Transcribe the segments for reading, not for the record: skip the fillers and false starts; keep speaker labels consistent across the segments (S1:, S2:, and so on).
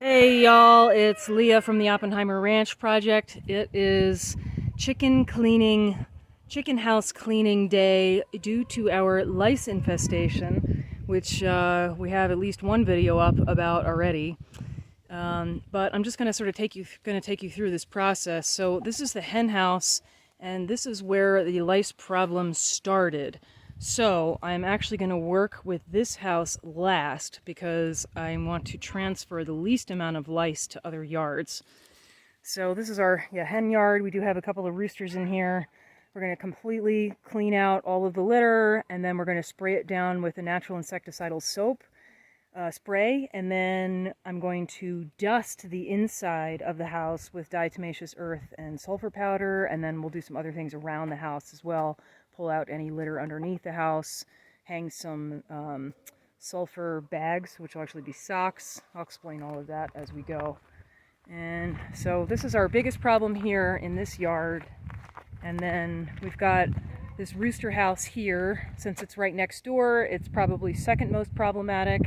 S1: Hey y'all, it's Leah from the Oppenheimer Ranch Project. It is chicken house cleaning day due to our lice infestation, which we have at least one video up about already. But I'm just going to sort of take you through this process. So this is the hen house, and this is where the lice problem started. So I'm actually going to work with this house last because I want to transfer the least amount of lice to other yards. So this is our hen yard. We do have a couple of roosters in here. We're going to completely clean out all of the litter, and then we're going to spray it down with a natural insecticidal soap spray, and then I'm going to dust the inside of the house with diatomaceous earth and sulfur powder, and then we'll do some other things around the house as well. Pull out any litter underneath the house, hang some sulfur bags, which will actually be socks. I'll explain all of that as we go. And so this is our biggest problem here in this yard. And then we've got this rooster house here. Since it's right next door, it's probably second most problematic.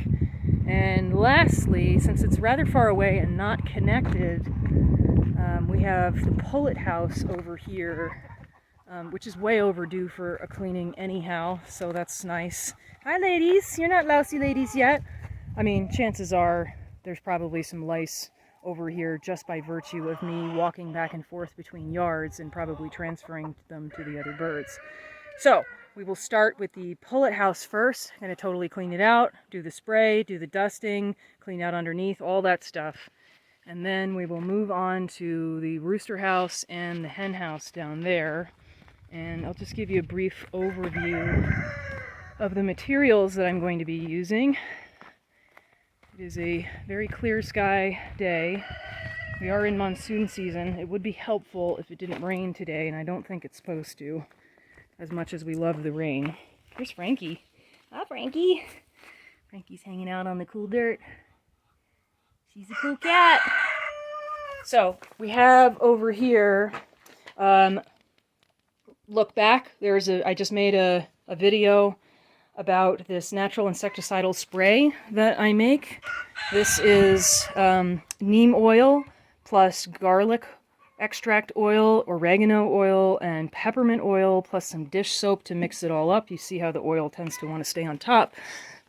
S1: And lastly, since it's rather far away and not connected, we have the pullet house over here, which is way overdue for a cleaning anyhow, so that's nice. Hi ladies, you're not lousy ladies yet. I mean, chances are there's probably some lice over here just by virtue of me walking back and forth between yards and probably transferring them to the other birds. So we will start with the pullet house first. I'm going to totally clean it out, do the spray, do the dusting, clean out underneath, all that stuff. And then we will move on to the rooster house and the hen house down there. And I'll just give you a brief overview of the materials that I'm going to be using. It is a very clear sky day. We are in monsoon season. It would be helpful if it didn't rain today, and I don't think it's supposed to, as much as we love the rain. Here's Frankie. Hi, Frankie. Frankie's hanging out on the cool dirt. She's a cool cat. So we have over here, look back. I just made a video about this natural insecticidal spray that I make. This is neem oil plus garlic extract oil, oregano oil, and peppermint oil, plus some dish soap to mix it all up. You see how the oil tends to want to stay on top,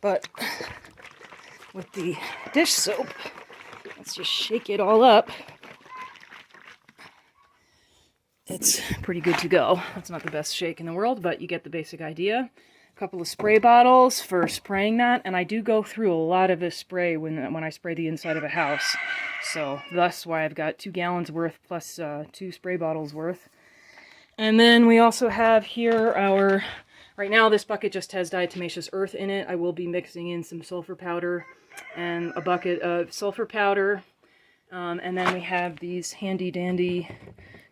S1: but with the dish soap, let's just shake it all up. It's pretty good to go. It's not the best shake in the world, but you get the basic idea. A couple of spray bottles for spraying that, and I do go through a lot of this spray when I spray the inside of a house. So thus why I've got 2 gallons worth plus 2 spray bottles worth. And then we also have here right now this bucket just has diatomaceous earth in it. I will be mixing in some sulfur powder and a bucket of sulfur powder. And then we have these handy dandy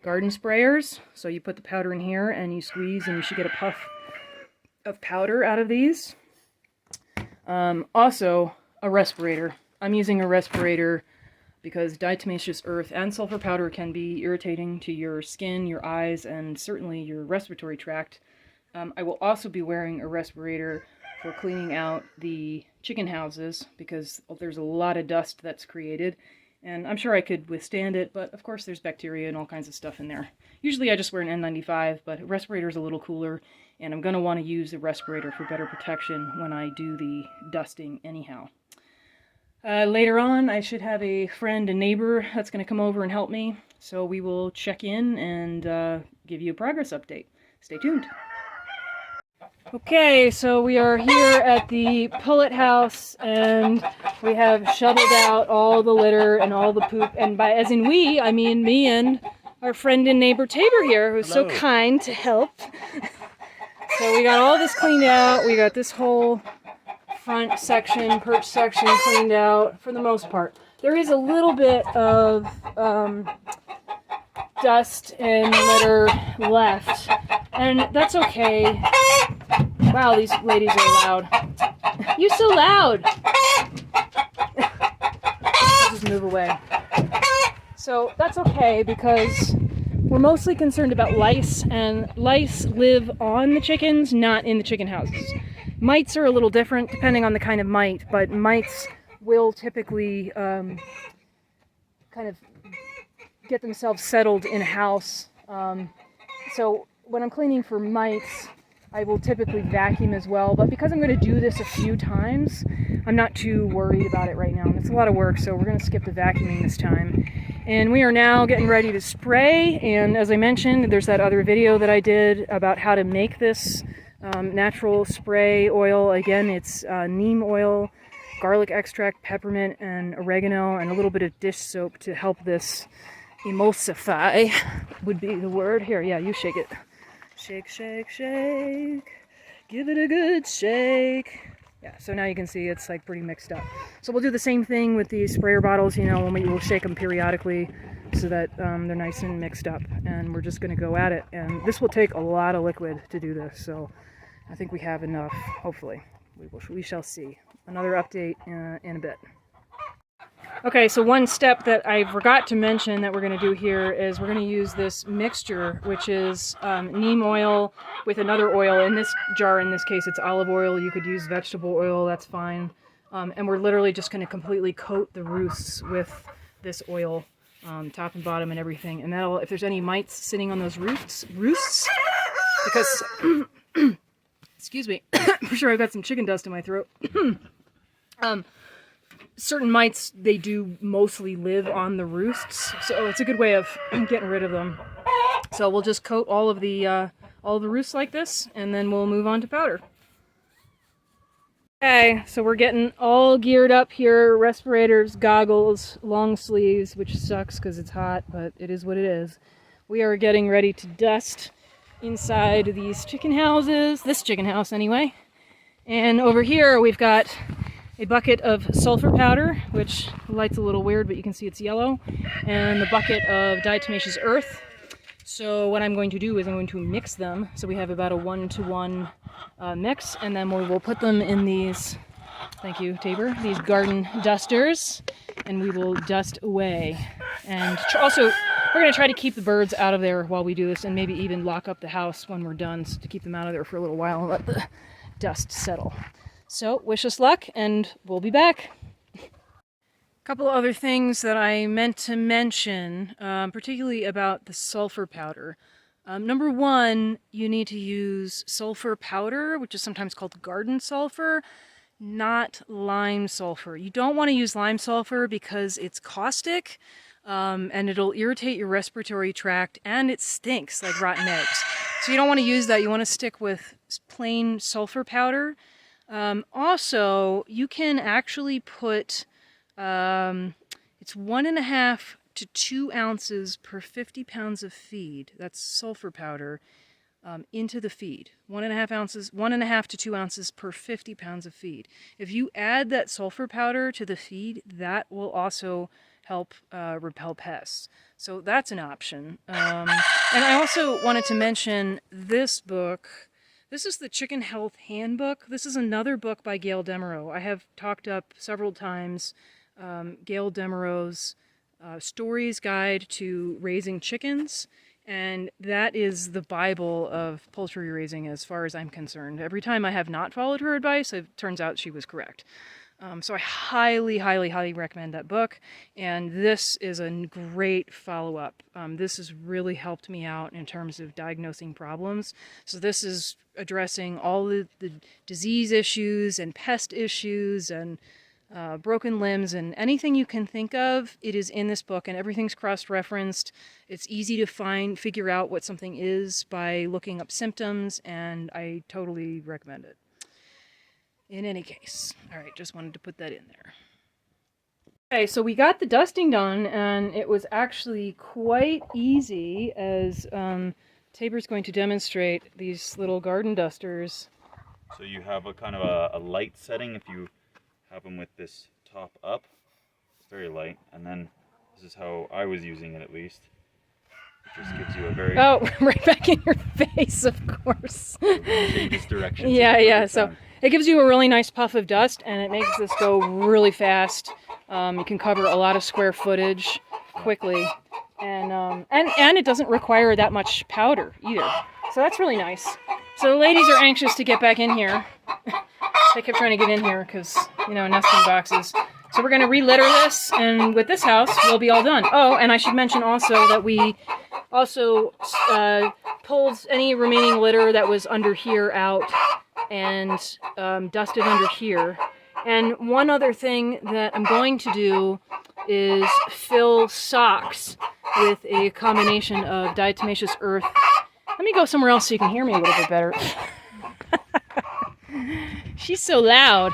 S1: garden sprayers. So you put the powder in here and you squeeze and you should get a puff of powder out of these. Also a respirator. I'm using a respirator because diatomaceous earth and sulfur powder can be irritating to your skin, your eyes, and certainly your respiratory tract. I will also be wearing a respirator for cleaning out the chicken houses because there's a lot of dust that's created. And I'm sure I could withstand it, but of course there's bacteria and all kinds of stuff in there. Usually I just wear an N95, but a respirator is a little cooler, and I'm going to want to use the respirator for better protection when I do the dusting anyhow. Later on, I should have a friend, a neighbor, that's going to come over and help me, so we will check in and give you a progress update. Stay tuned. Okay, so we are here at the pullet house, and we have shoveled out all the litter and all the poop, and by as in we, I mean me and our friend and neighbor Tabor here, who's so kind to help. So we got all this cleaned out. We got this whole front section, perch section cleaned out for the most part. There is a little bit of dust and litter left, and that's okay. Wow, these ladies are loud. You're so loud! I'll just move away. So that's okay because we're mostly concerned about lice, and lice live on the chickens, not in the chicken houses. Mites are a little different depending on the kind of mite, but mites will typically kind of get themselves settled in a house. So when I'm cleaning for mites, I will typically vacuum as well, but because I'm going to do this a few times, I'm not too worried about it right now. And it's a lot of work, so we're going to skip the vacuuming this time. And we are now getting ready to spray, and as I mentioned, there's that other video that I did about how to make this natural spray oil. Again, it's neem oil, garlic extract, peppermint, and oregano, and a little bit of dish soap to help this emulsify, would be the word. Here, yeah, you shake it. Shake, shake, shake. Give it a good shake. Yeah, so now you can see it's like pretty mixed up. So we'll do the same thing with these sprayer bottles, you know, when we will shake them periodically so that they're nice and mixed up. And we're just going to go at it. And this will take a lot of liquid to do this, so I think we have enough, hopefully. We shall see. Another update in a bit. Okay, so one step that I forgot to mention that we're going to do here is we're going to use this mixture, which is neem oil with another oil. In this jar, in this case, it's olive oil. You could use vegetable oil, that's fine. And we're literally just going to completely coat the roosts with this oil, top and bottom and everything. And that'll, if there's any mites sitting on those roosts, because, excuse me, I'm sure I've got some chicken dust in my throat. Certain mites, they do mostly live on the roosts, so it's a good way of getting rid of them. So we'll just coat all of the roosts like this, and then we'll move on to powder. Okay, so we're getting all geared up here, respirators, goggles, long sleeves, which sucks because it's hot, but it is what it is. We are getting ready to dust inside these chicken houses, this chicken house anyway. And over here we've got a bucket of sulfur powder, which the light's a little weird, but you can see it's yellow, and the bucket of diatomaceous earth. So what I'm going to do is I'm going to mix them, so we have about a 1-to-1 mix, and then we will put them in these, thank you Tabor, these garden dusters, and we will dust away. And also, we're going to try to keep the birds out of there while we do this, and maybe even lock up the house when we're done to keep them out of there for a little while and let the dust settle. So, wish us luck, and we'll be back. A couple other things that I meant to mention, particularly about the sulfur powder. Number one, you need to use sulfur powder, which is sometimes called garden sulfur, not lime sulfur. You don't want to use lime sulfur because it's caustic, and it'll irritate your respiratory tract, and it stinks like rotten eggs. So you don't want to use that. You want to stick with plain sulfur powder. Also, you can actually put, it's 1.5 to 2 ounces per 50 pounds of feed, that's sulfur powder, into the feed. 1.5 to 2 ounces per 50 pounds of feed. If you add that sulfur powder to the feed, that will also help repel pests. So that's an option. And I also wanted to mention this book. This is the Chicken Health Handbook. This is another book by Gail Demereaux. I have talked up several times Gail Demereaux's Stories Guide to Raising Chickens, and that is the Bible of poultry raising as far as I'm concerned. Every time I have not followed her advice, it turns out she was correct. So I highly, highly, highly recommend that book, and this is a great follow-up. This has really helped me out in terms of diagnosing problems. So this is addressing all the disease issues and pest issues and broken limbs and anything you can think of. It is in this book, and everything's cross-referenced. It's easy to figure out what something is by looking up symptoms, and I totally recommend it. In any case, all right, just wanted to put that in there. Okay, so we got the dusting done, and it was actually quite easy, as Tabor's going to demonstrate these little garden dusters.
S2: So you have a kind of a light setting if you have them with this top up. It's very light, and then this is how I was using it at least. It just gives you a very...
S1: Oh, right back in your face, of course.
S2: It changes direction.
S1: Yeah, so it gives you a really nice puff of dust, and it makes this go really fast. You can cover a lot of square footage quickly, and it doesn't require that much powder either. So that's really nice. So the ladies are anxious to get back in here. They kept trying to get in here because, you know, nesting boxes. So we're going to re-litter this, and with this house, we'll be all done. Oh, and I should mention also that we also pulled any remaining litter that was under here out and dusted under here. And one other thing that I'm going to do is fill socks with a combination of diatomaceous earth. Let me go somewhere else so you can hear me a little bit better. She's so loud.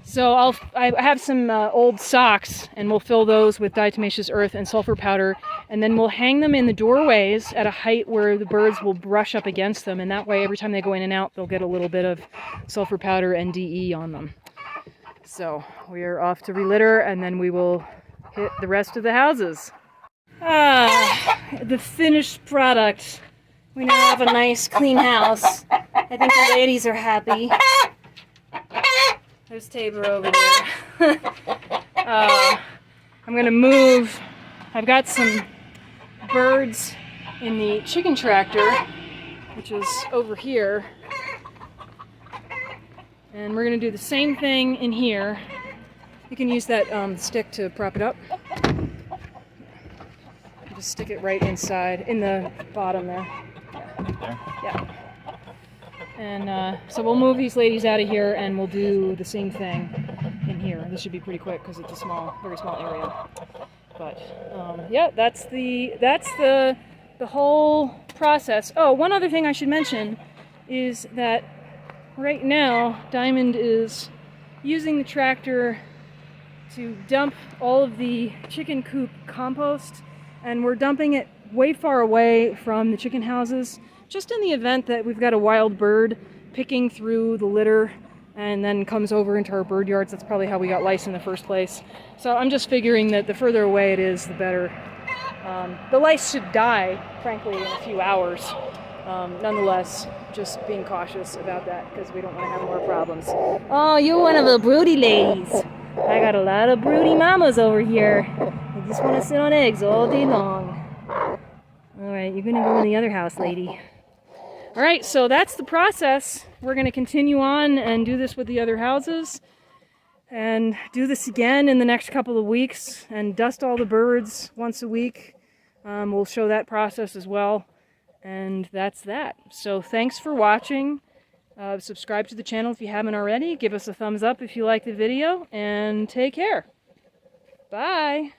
S1: So I have some old socks, and we'll fill those with diatomaceous earth and sulfur powder, and then we'll hang them in the doorways at a height where the birds will brush up against them, and that way every time they go in and out, they'll get a little bit of sulfur powder and DE on them. So we are off to relitter, and then we will hit the rest of the houses. The finished product. We now have a nice clean house. I think the ladies are happy. There's Tabor over there. I'm gonna move. I've got some birds in the chicken tractor, which is over here. And we're gonna do the same thing in here. You can use that stick to prop it up. Just stick it right inside, in the bottom there.
S2: There?
S1: Yeah. And so we'll move these ladies out of here, and we'll do the same thing in here. This should be pretty quick because it's a very small area. But yeah, that's the whole process. Oh, one other thing I should mention is that right now Diamond is using the tractor to dump all of the chicken coop compost, and we're dumping it way far away from the chicken houses, just in the event that we've got a wild bird picking through the litter and then comes over into our bird yards. That's probably how we got lice in the first place. So I'm just figuring that the further away it is, the better. The lice should die, frankly, in a few hours. Nonetheless, just being cautious about that because we don't want to have more problems. Oh, you're one of the broody ladies. I got a lot of broody mamas over here. They just want to sit on eggs all day long. All right, you're going to go in the other house, lady. All right, so that's the process. We're going to continue on and do this with the other houses and do this again in the next couple of weeks and dust all the birds once a week. We'll show that process as well. And that's that. So thanks for watching. Subscribe to the channel if you haven't already. Give us a thumbs up if you like the video, and take care. Bye.